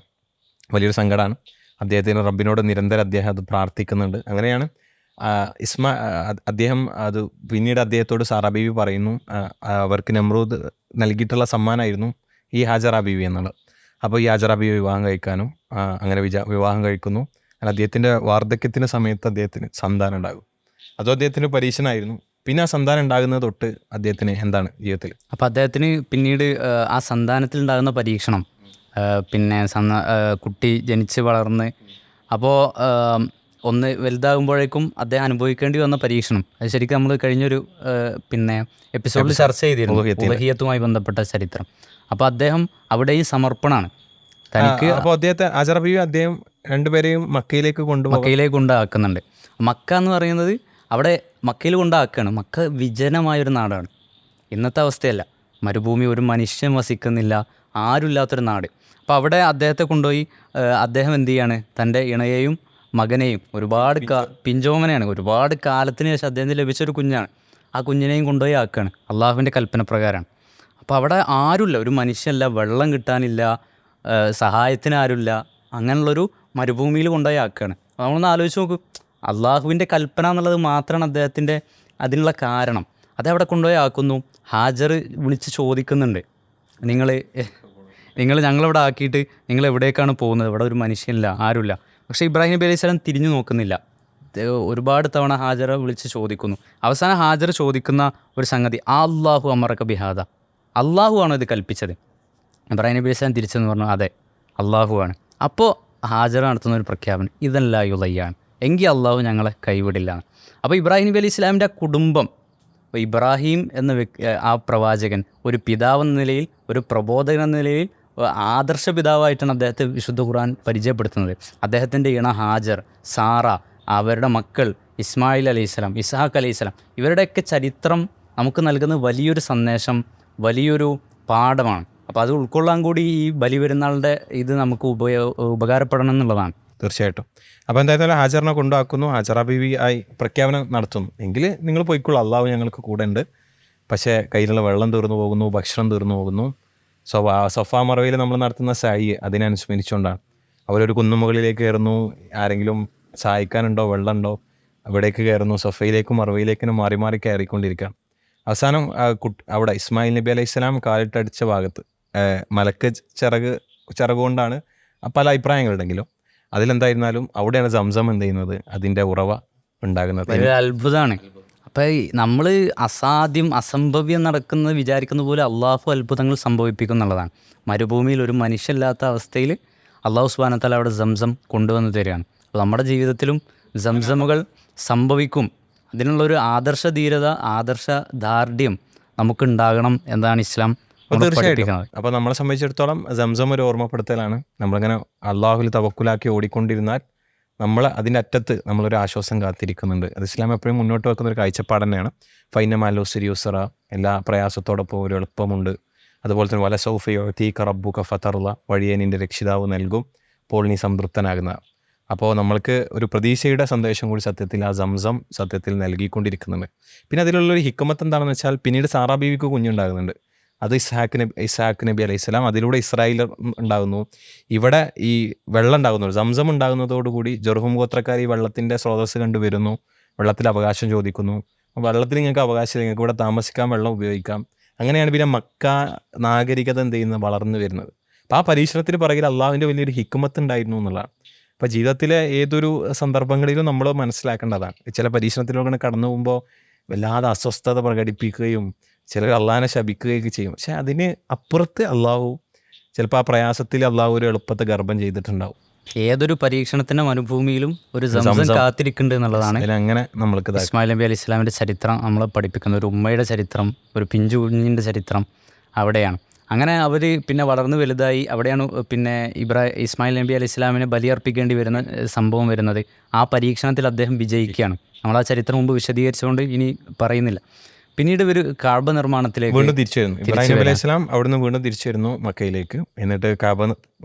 വലിയൊരു സങ്കടമാണ്. അദ്ദേഹത്തിന് റബ്ബിനോട് നിരന്തരം അദ്ദേഹം അത് പ്രാർത്ഥിക്കുന്നുണ്ട്. അങ്ങനെയാണ് അദ്ദേഹം അത് പിന്നീട് അദ്ദേഹത്തോട് സാറാ ബീവി പറയുന്നു, അവർക്ക് നമ്രൂദ് നൽകിയിട്ടുള്ള സമ്മാനമായിരുന്നു ഈ ഹാജറ ബീവി എന്നുള്ളത്. അപ്പോൾ ഈ ഹാജറ ബീവി വിവാഹം കഴിക്കാനും അങ്ങനെ വിവാഹം കഴിക്കുന്നു. അങ്ങനെ അദ്ദേഹത്തിൻ്റെ വാർദ്ധക്യത്തിൻ്റെ സമയത്ത് അദ്ദേഹത്തിന് സന്താനം ഉണ്ടാകും. അതും അദ്ദേഹത്തിന് പരീക്ഷണമായിരുന്നു. പിന്നെ ആ സന്താനം ഉണ്ടാകുന്നത് തൊട്ട് അദ്ദേഹത്തിന് എന്താണ് ജീവിതത്തിൽ? അപ്പോൾ അദ്ദേഹത്തിന് പിന്നീട് ആ സന്താനത്തിലുണ്ടാകുന്ന പരീക്ഷണം, പിന്നെ കുട്ടി ജനിച്ച് വളർന്ന് അപ്പോൾ ഒന്ന് വലുതാകുമ്പോഴേക്കും അദ്ദേഹം അനുഭവിക്കേണ്ടി വന്ന പരീക്ഷണം, അത് ശരിക്കും നമ്മൾ കഴിഞ്ഞൊരു പിന്നെ എപ്പിസോഡിൽ ചർച്ച ചെയ്തിരുന്നു, ഉലഹിയത്തുമായി ബന്ധപ്പെട്ട ചരിത്രം. അപ്പോൾ അദ്ദേഹം അവിടെയും സമർപ്പണമാണ് തനിക്ക്. അപ്പോൾ അദ്ദേഹത്തെ ഹാജറ ബീവി അദ്ദേഹം രണ്ടുപേരെയും മക്കയിലേക്ക് കൊണ്ടാക്കുന്നുണ്ട്. മക്ക എന്ന് പറയുന്നത് അവിടെ മക്കയിൽ കൊണ്ടാക്കുകയാണ്. മക്ക വിജനമായൊരു നാടാണ്. ഇന്നത്തെ അവസ്ഥയല്ല, മരുഭൂമി, ഒരു മനുഷ്യൻ വസിക്കുന്നില്ല, ആരുമില്ലാത്തൊരു നാട്. അപ്പോൾ അവിടെ അദ്ദേഹത്തെ കൊണ്ടുപോയി അദ്ദേഹം എന്ത് ചെയ്യാണ്, തൻ്റെ ഇണയെയും മകനെയും ഒരുപാട് പിഞ്ചോമനെയാണ്, ഒരുപാട് കാലത്തിന് ശേഷം അദ്ദേഹത്തിന് ലഭിച്ചൊരു കുഞ്ഞാണ്, ആ കുഞ്ഞിനെയും കൊണ്ടുപോയി ആക്കുകയാണ് അള്ളാഹുവിൻ്റെ കൽപ്പന പ്രകാരമാണ്. അപ്പോൾ അവിടെ ആരുമില്ല, ഒരു മനുഷ്യല്ല, വെള്ളം കിട്ടാനില്ല, സഹായത്തിന് ആരുമില്ല, അങ്ങനെയുള്ളൊരു മരുഭൂമിയിൽ കൊണ്ടുപോയി ആക്കുകയാണ്. നമ്മളൊന്ന് ആലോചിച്ച് നോക്കും, അള്ളാഹുവിൻ്റെ കൽപ്പന എന്നുള്ളത് മാത്രമാണ് അദ്ദേഹത്തിൻ്റെ അതിനുള്ള കാരണം. അതവിടെ കൊണ്ടുപോയി ആക്കുന്നു. ഹാജർ വിളിച്ച് ചോദിക്കുന്നുണ്ട്, നിങ്ങൾ ഞങ്ങളിവിടെ ആക്കിയിട്ട് നിങ്ങൾ എവിടേക്കാണ് പോകുന്നത്? ഇവിടെ ഒരു മനുഷ്യനില്ല, ആരുമില്ല. പക്ഷേ ഇബ്രാഹിം നബി അലൈഹി സ്വലാം തിരിഞ്ഞു നോക്കുന്നില്ല. ഒരുപാട് തവണ ഹാജറ വിളിച്ച് ചോദിക്കുന്നു. അവസാനം ഹാജർ ചോദിക്കുന്ന ഒരു സംഗതി, അല്ലാഹു അമറക ബിഹാദ, അള്ളാഹു ആണോ ഇത് കൽപ്പിച്ചത്? ഇബ്രാഹിം നബി അലൈഹി സ്വലാം തിരിച്ചെന്ന് പറഞ്ഞു, അതെ അള്ളാഹു ആണ്. അപ്പോൾ ഹാജർ നടത്തുന്ന ഒരു പ്രഖ്യാപനം, ഇതല്ല യുളയ്യാണ്, എങ്കിൽ അള്ളാഹു ഞങ്ങളെ കൈവിടില്ല. അപ്പോൾ ഇബ്രാഹിം നബി അലൈഹി സ്വലാമിൻ്റെ കുടുംബം, ഇബ്രാഹിം എന്ന ആ പ്രവാചകൻ ഒരു പിതാവ് എന്ന നിലയിൽ, ഒരു പ്രബോധകൻ എന്ന നിലയിൽ ആദർശ പിതാവായിട്ടാണ് അദ്ദേഹത്തെ വിശുദ്ധ ഖുർആൻ പരിചയപ്പെടുത്തുന്നത്. അദ്ദേഹത്തിൻ്റെ ഇണ ഹാജർ, സാറ, അവരുടെ മക്കൾ ഇസ്മായിൽ അലൈഹിസ്സലാം, ഇസ്ഹാഖ് അലൈഹിസ്സലാം, ഇവരുടെയൊക്കെ ചരിത്രം നമുക്ക് നൽകുന്ന വലിയൊരു സന്ദേശം, വലിയൊരു പാഠമാണ്. അപ്പോൾ അത് ഉൾക്കൊള്ളാൻ കൂടി ഈ ബലി പെരുന്നാളിൻ്റെ ഇത് നമുക്ക് ഉപകാരപ്പെടണം എന്നുള്ളതാണ്. തീർച്ചയായിട്ടും. അപ്പോൾ എന്തായാലും ഹാജറിനെ കൊണ്ടാക്കുന്നു. ഹാജറ ബീവി ആയി പ്രഖ്യാപനം നടത്തുന്നു, എങ്കിൽ നിങ്ങൾ പോയിക്കൊള്ളൂ, അള്ളാഹു ഞങ്ങൾക്ക് കൂടെ ഉണ്ട്. പക്ഷേ കയ്യിലുള്ള വെള്ളം തീർന്നു പോകുന്നു, ഭക്ഷണം തീർന്നു പോകുന്നു. സഫാ മറവയിൽ നമ്മൾ നടത്തുന്ന സായി അതിനനുസ്മരിച്ചുകൊണ്ടാണ്. അവരൊരു കുന്നുമുകളിലേക്ക് കയറുന്നു, ആരെങ്കിലും സഹായിക്കാനുണ്ടോ, വെള്ളമുണ്ടോ, അവിടേക്ക് കയറുന്നു, സഫയിലേക്കും മറുവയിലേക്കും മാറി മാറി കയറിക്കൊണ്ടിരിക്കുകയാണ്. അവസാനം അവിടെ ഇസ്മായിൽ നബി അലൈഹി സ്വലാം കാലിട്ടടിച്ച ഭാഗത്ത് മലക്ക് ചിറകുകൊണ്ടാണ് പല അഭിപ്രായങ്ങളുണ്ടെങ്കിലും അതിലെന്തായിരുന്നാലും അവിടെയാണ് സംസം എന്ത് ചെയ്യുന്നത്, അതിൻ്റെ ഉറവ ഉണ്ടാകുന്നത്. ഒരു അത്ഭുതമാണ്. അപ്പം നമ്മൾ അസാധ്യം അസംഭവ്യം നടക്കുന്നത് വിചാരിക്കുന്ന പോലെ അള്ളാഹു അത്ഭുതങ്ങൾ സംഭവിപ്പിക്കും എന്നുള്ളതാണ്. മരുഭൂമിയിൽ ഒരു മനുഷ്യല്ലാത്ത അവസ്ഥയിൽ അള്ളാഹു സുബ്ഹാനഹു വ തആല അവിടെ സംസം കൊണ്ടുവന്ന് തരികയാണ്. അപ്പോൾ നമ്മുടെ ജീവിതത്തിലും സംസമുകൾ സംഭവിക്കും. അതിനുള്ളൊരു ആദർശ ധീരത, ആദർശ ദാർഢ്യം നമുക്കുണ്ടാകണം എന്നതാണ് ഇസ്ലാം പഠിപ്പിക്കുന്നത്. അപ്പോൾ നമ്മളെ സംബന്ധിച്ചിടത്തോളം സംസം ഒരു ഓർമ്മപ്പെടുത്തലാണ്. നമ്മളിങ്ങനെ അള്ളാഹുൽ തവക്കുലാക്കി ഓടിക്കൊണ്ടിരുന്നാൽ നമ്മൾ അതിൻ്റെ അറ്റത്ത് നമ്മളൊരു ആശ്വാസം കാത്തിരിക്കുന്നുണ്ട്. അത് ഇസ്ലാം എപ്പോഴും മുന്നോട്ട് വെക്കുന്ന ഒരു കാഴ്ചപ്പാട് തന്നെയാണ്. ഫൈന മാലോസിരി യുസറ, എല്ലാ പ്രയാസത്തോടൊപ്പം ഒരു എളുപ്പമുണ്ട്. അതുപോലെ തന്നെ വല സൗഫയോ തീ കറബുക ഫതറുള്ള, വഴിയെ നിൻ്റെ രക്ഷിതാവ് നൽകും, അപ്പോൾ നീ സംതൃപ്തനാകുന്ന. അപ്പോൾ നമ്മൾക്ക് ഒരു പ്രതീക്ഷയുടെ സന്ദേശം കൂടി സത്യത്തിൽ ആ സംസം സത്യത്തിൽ നൽകിക്കൊണ്ടിരിക്കുന്നുണ്ട്. പിന്നെ അതിലുള്ളൊരു ഹിക്മത്ത് എന്താണെന്ന് വെച്ചാൽ പിന്നീട് സാറാ ബീവിക്ക് കുഞ്ഞുണ്ടാകുന്നുണ്ട്. അത് ഇസ്ഹാഖ് നബി അലൈഹി സ്വലാം, അതിലൂടെ ഇസ്രായേൽ ഉണ്ടാകുന്നു. ഇവിടെ ഈ വെള്ളം ഉണ്ടാകുന്നു, സംസം ഉണ്ടാകുന്നതോടുകൂടി ജർഹും ഗോത്രക്കാർ ഈ വെള്ളത്തിൻ്റെ സ്രോതസ്സ് കണ്ടുവരുന്നു, വെള്ളത്തിൽ അവകാശം ചോദിക്കുന്നു. വെള്ളത്തിൽ നിങ്ങൾക്ക് അവകാശം, നിങ്ങൾക്ക് ഇവിടെ താമസിക്കാം, വെള്ളം ഉപയോഗിക്കാം. അങ്ങനെയാണ് പിന്നെ മക്ക നാഗരികത എന്ത് ചെയ്യുന്നത്, വളർന്നു വരുന്നത്. അപ്പോൾ ആ പരീക്ഷണത്തിന് പുറകിൽ അള്ളാഹുവിൻ്റെ വലിയൊരു ഹിക്മത്ത് ഉണ്ടായിരുന്നു എന്നുള്ളതാണ്. അപ്പോൾ ജീവിതത്തിലെ ഏതൊരു സന്ദർഭങ്ങളിലും നമ്മൾ മനസ്സിലാക്കേണ്ടതാണ്. ചില പരീക്ഷണത്തിലൂടെ കടന്നു പോകുമ്പോൾ വല്ലാതെ അസ്വസ്ഥത പ്രകടിപ്പിക്കുകയും ചിലർ അള്ളാഹിനെ ശപിക്കുകയൊക്കെ ചെയ്യും. പക്ഷെ അതിന് അപ്പുറത്ത് അള്ളാഹു ചിലപ്പോൾ ആ പ്രയാസത്തിൽ അള്ളാഹു ഒരു എളുപ്പത്തെ ഗർഭം ചെയ്തിട്ടുണ്ടാവും. ഏതൊരു പരീക്ഷണത്തിൻ്റെ മരുഭൂമിയിലും ഒരു സംസം കാത്തിരിക്കുന്നുണ്ട് എന്നുള്ളതാണ് അങ്ങനെ നമ്മൾക്ക് ഇസ്മായിൽ നബി അലൈഹി സ്വലാമിൻ്റെ ചരിത്രം നമ്മളെ പഠിപ്പിക്കുന്ന. ഒരു ഉമ്മയുടെ ചരിത്രം, ഒരു പിഞ്ചു കുഞ്ഞിൻ്റെ ചരിത്രം അവിടെയാണ്. അങ്ങനെ അവർ പിന്നെ വളർന്നു വലുതായി. അവിടെയാണ് പിന്നെ ഇസ്മായിൽ നബി അലൈഹി സ്വലാമിനെ ബലിയർപ്പിക്കേണ്ടി വരുന്ന സംഭവം വരുന്നത്. ആ പരീക്ഷണത്തിൽ അദ്ദേഹം വിജയിക്കുകയാണ്. നമ്മൾ ആ ചരിത്രം മുമ്പ് വിശദീകരിച്ചുകൊണ്ട് ഇനി പറയുന്നില്ല. പിന്നീട് ഒരു കാബ നിർമ്മാണത്തിലേക്ക് വീണ്ടും തിരിച്ചു വരുന്നു. ഇബ്രാഹിം നബി അലൈഹി സ്വലാം അവിടുന്ന് വീണ്ടും തിരിച്ചു വരുന്നു മക്കയിലേക്ക്. എന്നിട്ട് കാബ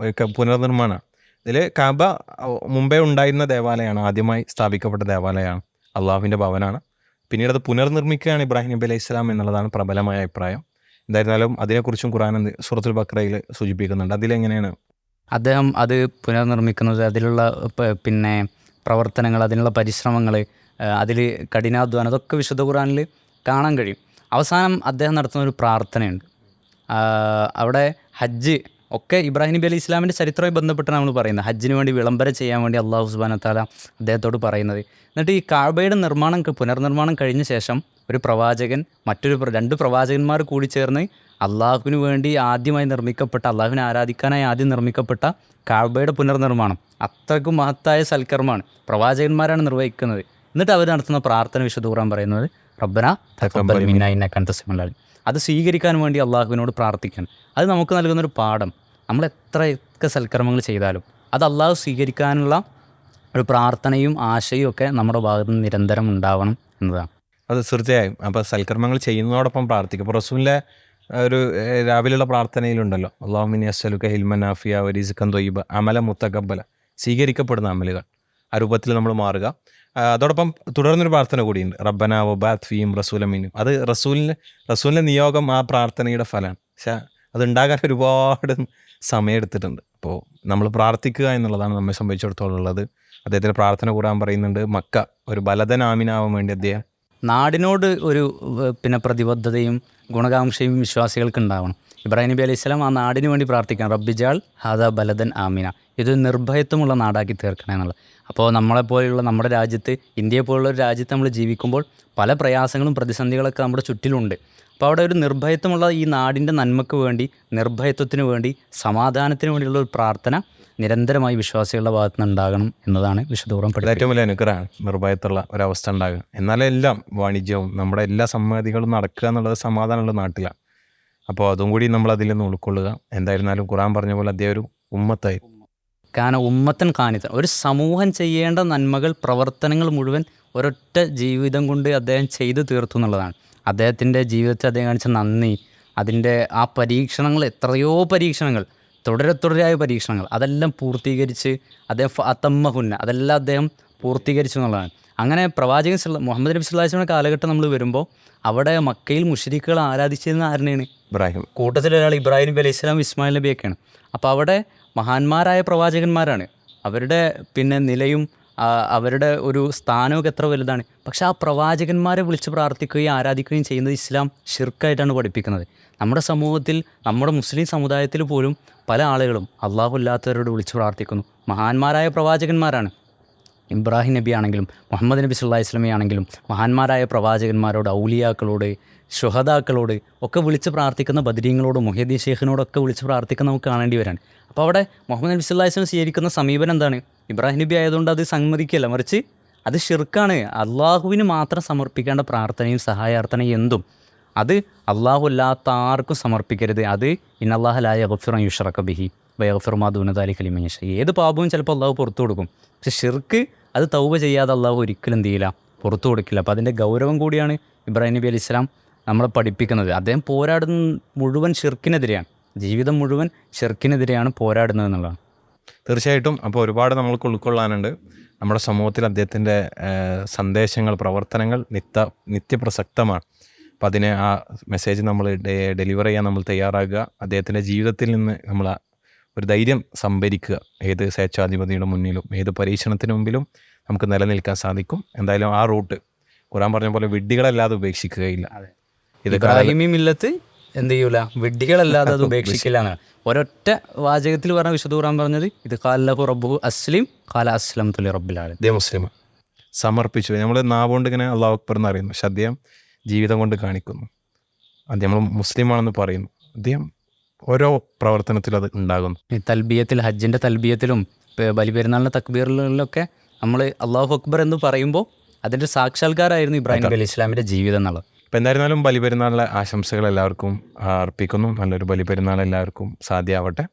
പുനർനിർമ്മാണമാണ്. ഇതിൽ കാബ മുമ്പേ ഉണ്ടായിരുന്ന ദേവാലയമാണ്, ആദ്യമായി സ്ഥാപിക്കപ്പെട്ട ദേവാലയമാണ്, അള്ളാഹുവിൻ്റെ ഭവനാണ്. പിന്നീട് അത് പുനർനിർമ്മിക്കുകയാണ് ഇബ്രാഹിം നബി അലൈഹി സ്വലാം എന്നുള്ളതാണ് പ്രബലമായ അഭിപ്രായം. എന്തായിരുന്നാലും അതിനെക്കുറിച്ചും ഖുർആൻ സൂറത്തുൽ ബഖറയിൽ സൂചിപ്പിക്കുന്നുണ്ട്. അതിലെങ്ങനെയാണ് അദ്ദേഹം അത് പുനർനിർമ്മിക്കുന്നത്, അതിലുള്ള പിന്നെ പ്രവർത്തനങ്ങൾ, അതിനുള്ള പരിശ്രമങ്ങൾ, അതിൽ കഠിനാധ്വാനം, അതൊക്കെ വിശുദ്ധ ഖുർആനിൽ കാണാൻ കഴിയും. അവസാനം അദ്ദേഹം നടത്തുന്ന ഒരു പ്രാർത്ഥനയുണ്ട്. അവിടെ ഹജ്ജ് ഒക്കെ ഇബ്രാഹിം നബി അലൈഹി ഇസ്ലാമിൻ്റെ ചരിത്രവുമായി ബന്ധപ്പെട്ടാണ് നമ്മൾ പറയുന്നത്. ഹജ്ജിന് വേണ്ടി വിളംബരം ചെയ്യാൻ വേണ്ടി അള്ളാഹു സുബ്ഹാനഹു വ തആല അദ്ദേഹത്തോട് പറയുന്നത്. എന്നിട്ട് ഈ കാബയുടെ പുനർനിർമ്മാണം കഴിഞ്ഞ ശേഷം ഒരു പ്രവാചകൻ രണ്ട് പ്രവാചകന്മാർ കൂടി ചേർന്ന് അള്ളാഹുവിന് വേണ്ടി ആദ്യമായി നിർമ്മിക്കപ്പെട്ട, അള്ളാഹുവിനെ ആരാധിക്കാനായി ആദ്യം നിർമ്മിക്കപ്പെട്ട കാബയുടെ പുനർനിർമ്മാണം അത്രയ്ക്കും മഹത്തായ സൽക്കർമ്മമാണ്. പ്രവാചകന്മാരാണ് നിർവഹിക്കുന്നത്. എന്നിട്ട് അവർ നടത്തുന്ന പ്രാർത്ഥന വിശുദ്ധ ഖുർആൻ പറയുന്നത് റബ്ബനാ തഖബ്ബൽ മിന്നാ ഇന്നക അൻതസ് സമീഉൽ അലീം. അത് സ്വീകരിക്കാൻ വേണ്ടി അള്ളാഹുവിനോട് പ്രാർത്ഥിക്കണം. അത് നമുക്ക് നൽകുന്നൊരു പാഠം. നമ്മൾ എത്രയൊക്കെ സൽക്കർമ്മങ്ങൾ ചെയ്താലും അത് അള്ളാഹു സ്വീകരിക്കാനുള്ള ഒരു പ്രാർത്ഥനയും ആശയും ഒക്കെ നമ്മുടെ ഭാഗത്ത് നിന്ന് നിരന്തരം ഉണ്ടാവണം എന്നതാണ്. അത് തീർച്ചയായും. അപ്പോൾ സൽക്കർമ്മങ്ങൾ ചെയ്യുന്നതോടൊപ്പം പ്രാർത്ഥിക്കും. അപ്പോൾ റസൂലിൻ്റെ ഒരു രാവിലെയുള്ള പ്രാർത്ഥനയിലുണ്ടല്ലോ, അല്ലാഹുമ്മ അസ്അലുക ഇൽമൻ നാഫിയ വറിസ്ഖൻ ത്വയ്യിബ അമല മുത്തഖബ്ബല, സ്വീകരിക്കപ്പെടുന്ന അമലുകൾ, ആ രൂപത്തിൽ നമ്മൾ മാറുക. അതോടൊപ്പം തുടർന്നൊരു പ്രാർത്ഥന കൂടിയുണ്ട്, റബ്ബന വബഅത്ത് ഫീഹിം റസൂലൻ മിൻഹും. അത് റസൂലിൻ്റെ നിയോഗം, ആ പ്രാർത്ഥനയുടെ ഫലമാണ്. പക്ഷേ അതുണ്ടാകാൻ ഒരുപാട് സമയമെടുത്തിട്ടുണ്ട്. അപ്പോൾ നമ്മൾ പ്രാർത്ഥിക്കുക എന്നുള്ളതാണ് നമ്മെ സംബന്ധിച്ചിടത്തോളം ഉള്ളത്. അദ്ദേഹത്തിൻ്റെ പ്രാർത്ഥന കൂടാൻ പറയുന്നുണ്ട്, മക്ക ഒരു ബലദനാമിനാവാൻ വേണ്ടി അദ്ദേഹം നാടിനോട് ഒരു പിന്നെ പ്രതിബദ്ധതയും ഗുണകാംക്ഷയും വിശ്വാസികൾക്ക് ഉണ്ടാവണം. ഇബ്രാഹിം നബി അലൈഹി സ്വലാം ആ നാടിന് വേണ്ടി പ്രാർത്ഥിക്കണം, റബ്ബിജാൽ ഹാദ ബലദൻ ആമിന, ഇത് നിർഭയത്വമുള്ള നാടാക്കി തീർക്കണേ എന്നുള്ളത്. അപ്പോൾ നമ്മളെപ്പോലെയുള്ള നമ്മുടെ രാജ്യത്ത്, ഇന്ത്യയെ പോലുള്ള ഒരു രാജ്യത്ത് നമ്മൾ ജീവിക്കുമ്പോൾ പല പ്രയാസങ്ങളും പ്രതിസന്ധികളൊക്കെ നമ്മുടെ ചുറ്റിലുണ്ട്. അപ്പോൾ അവിടെ ഒരു നിർഭയത്വമുള്ള ഈ നാടിൻ്റെ നന്മയ്ക്ക് വേണ്ടി, നിർഭയത്വത്തിന് വേണ്ടി, സമാധാനത്തിന് വേണ്ടിയുള്ള ഒരു പ്രാർത്ഥന നിരന്തരമായി വിശ്വാസികളുടെ ഭാഗത്ത് നിന്ന് ഉണ്ടാകണം എന്നതാണ് വിശുദ്ധ ഖുർആൻ പഠിപ്പിക്കുന്നത്. ഏറ്റവും വലിയ അനുഗ്രഹമാണ് നിർഭയത്തുള്ള ഒരവസ്ഥ ഉണ്ടാകുക. എന്നാലും എല്ലാം വാണിജ്യവും നമ്മുടെ എല്ലാ സമ്മതികളും നടക്കുക എന്നുള്ളത് സമാധാനമുള്ള നാട്ടിലാണ്. അപ്പോൾ അതും കൂടി നമ്മൾ അതിൽ നിന്ന് ഉൾക്കൊള്ളുക. എന്തായിരുന്നാലും ഖുർആൻ പറഞ്ഞ പോലെ അദ്ദേഹം ഒരു ഉമ്മത്തായി, കാരണം ഉമ്മത്തൻ കാണിത, ഒരു സമൂഹം ചെയ്യേണ്ട നന്മകൾ, പ്രവർത്തനങ്ങൾ മുഴുവൻ ഒരൊറ്റ ജീവിതം കൊണ്ട് അദ്ദേഹം ചെയ്തു തീർത്തു എന്നുള്ളതാണ്. അദ്ദേഹത്തിൻ്റെ ജീവിതത്തിൽ അദ്ദേഹം കാണിച്ച നന്ദി, അതിൻ്റെ ആ പരീക്ഷണങ്ങൾ, എത്രയോ പരീക്ഷണങ്ങൾ, തുടരായ പരീക്ഷണങ്ങൾ, അതെല്ലാം പൂർത്തീകരിച്ച് അദ്ദേഹം അത്തമ്മഹുന്ന, അതെല്ലാം അദ്ദേഹം പൂർത്തീകരിച്ചു എന്നുള്ളതാണ്. അങ്ങനെ പ്രവാചകൻ മുഹമ്മദ് നബി സ്വല്ലല്ലാഹു അലൈഹി വസല്ലം കാലഘട്ടം നമ്മൾ വരുമ്പോൾ അവിടെ മക്കയിൽ മുശ്രിക്കുകൾ ആരാധിച്ചിരുന്ന ആരെയാണ്? ഇബ്രാഹിം. കൂട്ടത്തിലൊരാൾ ഇബ്രാഹിം നബി അലൈഹി സ്വലാം, ഇസ്മായിൽ നബിയൊക്കെയാണ്. അപ്പോൾ അവിടെ മഹാന്മാരായ പ്രവാചകന്മാരാണ്. അവരുടെ പിന്നെ നിലയും അവരുടെ ഒരു സ്ഥാനമൊക്കെ എത്ര വലുതാണ്. പക്ഷെ ആ പ്രവാചകന്മാരെ വിളിച്ച് പ്രാർത്ഥിക്കുകയും ആരാധിക്കുകയും ചെയ്യുന്നത് ഇസ്ലാം ഷിർക്കായിട്ടാണ് പഠിപ്പിക്കുന്നത്. നമ്മുടെ സമൂഹത്തിൽ, നമ്മുടെ മുസ്ലിം സമുദായത്തിൽ പോലും പല ആളുകളും അള്ളാഹു അല്ലാത്തവരോട് വിളിച്ച് പ്രാർത്ഥിക്കുന്നു. മഹാന്മാരായ പ്രവാചകന്മാരാണ്. ഇബ്രാഹിം നബി ആണെങ്കിലും മുഹമ്മദ് നബി സല്ലല്ലാഹു അലൈഹി വസല്ലമ ആണെങ്കിലും മഹാന്മാരായ പ്രവാചകന്മാരോട്, ഔലിയാക്കളോട്, ശുഹദാക്കളോട് ഒക്കെ വിളിച്ച് പ്രാർത്ഥിക്കുന്ന, ബദരീങ്ങളോട്, മുഹ്യദ്ദീൻ ശേഖിനോടൊക്കെ വിളിച്ച് പ്രാർത്ഥിക്കുന്ന നമുക്ക് കാണേണ്ടി വരാണ്. അപ്പോൾ അവിടെ മുഹമ്മദ് നബി സല്ലല്ലാഹു അലൈഹി വസല്ലം സ്വീകരിക്കുന്ന സമീപനം എന്താണ്? ഇബ്രാഹിം നബി ആയതുകൊണ്ട് അത് സമ്മതിക്കില്ല, മറിച്ച് അത് ഷിർക്കാണ്. അള്ളാഹുവിന് മാത്രം സമർപ്പിക്കേണ്ട പ്രാർത്ഥനയും സഹായാർത്ഥനയും എന്തും അത് അള്ളാഹു അല്ലാത്ത ആർക്കും സമർപ്പിക്കരുത്. അത് ഇന്നല്ലാഹ ലാ യഗ്ഫിറു അൻ യുശ്റക ബിഹി വയഗ്ഫിറു മാ ദൂന ദാലിക ലിമൻ യശാ. ഏത് പാപവും ചിലപ്പോൾ അള്ളാഹു പുറത്തു കൊടുക്കും. പക്ഷെ ഷിർക്ക് അത് തൗബ ചെയ്യാതെ അള്ളാഹു ഒരിക്കലും എന്ത് ചെയ്യില്ല, പുറത്തു കൊടുക്കില്ല. അപ്പോൾ അതിൻ്റെ ഗൗരവം കൂടിയാണ് ഇബ്രാഹിം നബി അലൈഹി സ്വലാം നമ്മളെ പഠിപ്പിക്കുന്നത്. അദ്ദേഹം പോരാടുന്ന മുഴുവൻ ഷിർക്കിനെതിരെയാണ്, ജീവിതം മുഴുവൻ ഷിർക്കിനെതിരെയാണ് പോരാടുന്നത് എന്നുള്ളതാണ്. തീർച്ചയായിട്ടും. അപ്പോൾ ഒരുപാട് നമ്മൾക്ക് ഉൾക്കൊള്ളാനുണ്ട്. നമ്മുടെ സമൂഹത്തിൽ അദ്ദേഹത്തിൻ്റെ സന്ദേശങ്ങൾ, പ്രവർത്തനങ്ങൾ നിത്യപ്രസക്തമാണ്. അപ്പോൾ അതിനെ ആ മെസ്സേജ് നമ്മൾ ഡെലിവർ ചെയ്യാൻ നമ്മൾ തയ്യാറാകുക. അദ്ദേഹത്തിൻ്റെ ജീവിതത്തിൽ നിന്ന് നമ്മൾ ഒരു ധൈര്യം സംഭരിക്കുക. ഏത് സ്വേച്ഛാധിപതിയുടെ മുന്നിലും ഏത് പരീക്ഷണത്തിന് മുമ്പിലും നമുക്ക് നിലനിൽക്കാൻ സാധിക്കും. എന്തായാലും ആ റൂട്ട് ഖുർആൻ പറഞ്ഞ പോലെ വിഡ്ഢികളല്ലാതെ ഉപേക്ഷിക്കുകയില്ല. ഇത് ഇബ്രാഹിമി മില്ലത്ത് എന്ത് ചെയ്യൂല, വിഡ്ഢികളല്ലാതെ അത് ഉപേക്ഷിക്കില്ല എന്നാണ് ഒരൊറ്റ വാചകത്തിൽ പറഞ്ഞ വിശുദ്ധ ഖുർആൻ പറഞ്ഞത്. ഇത് ഖാലഹു റബ്ബുഹു അസ്ലിം ഖാല അസ്ലംതു ലിറബ്ബിൽ ആലമീൻ. അദ്ദേഹം മുസ്ലിം സമർപ്പിച്ചു. നമ്മൾ നാവുകൊണ്ട് ഇങ്ങനെ അല്ലാഹു അക്ബർ എന്ന് അറിയുന്നു, പക്ഷെ അദ്ദേഹം ജീവിതം കൊണ്ട് കാണിക്കുന്നു. അദ്ദേഹം നമ്മൾ മുസ്ലിമാണെന്ന് പറയുന്നു. അദ്ദേഹം ഓരോ പ്രവർത്തനത്തിലും അത് ഉണ്ടാകുന്നു. ഈ തൽബിയത്തിൽ, ഹജ്ജിൻ്റെ തൽബിയത്തിലും ബലിപെരുന്നാളിൻ്റെ തക്ബീറിലൊക്കെ നമ്മൾ അല്ലാഹു അക്ബർ എന്ന് പറയുമ്പോൾ അതിൻ്റെ സാക്ഷാത്കാരമായിരുന്നു ഇബ്രാഹിം നബി അലൈഹി ഇസ്ലാമിൻ്റെ ജീവിതം എന്നുള്ളത്. ഇപ്പം എന്തായിരുന്നാലും ബലിപെരുന്നാളിലെ ആശംസകൾ എല്ലാവർക്കും അർപ്പിക്കുന്നു. നല്ലൊരു ബലിപെരുന്നാൾ എല്ലാവർക്കും സാധ്യമാവട്ടെ.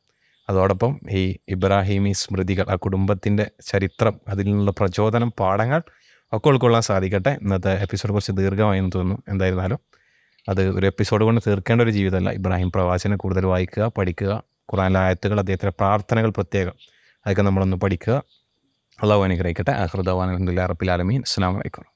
അതോടൊപ്പം ഈ ഇബ്രാഹിമി സ്മൃതികൾ, ആ കുടുംബത്തിൻ്റെ ചരിത്രം, അതിൽ നിന്നുള്ള പ്രചോദനം, പാഠങ്ങൾ ഒക്കെ ഉൾക്കൊള്ളാൻ സാധിക്കട്ടെ. ഇന്നത്തെ എപ്പിസോഡ് കുറച്ച് ദീർഘമായെന്ന് തോന്നുന്നു. എന്തായിരുന്നാലും അത് ഒരു എപ്പിസോഡ് കൊണ്ട് തീർക്കേണ്ട ഒരു ജീവിതമല്ല. ഇബ്രാഹിം പ്രവാചകനെ കൂടുതൽ വായിക്കുക, പഠിക്കുക. ഖുർആനിലെ ആയത്തുകൾ, അദ്ദേഹത്തിൻ്റെ പ്രാർത്ഥനകൾ പ്രത്യേകം, അതൊക്കെ നമ്മളൊന്ന് പഠിക്കുക. അല്ലാഹു അനുഗ്രഹിക്കട്ടെ. ആഖിറു ദഅ്വാനാ അൽഹംദുലില്ലാഹി റബ്ബിൽ ആലമീൻ. അസ്സലാമു അലൈക്കും.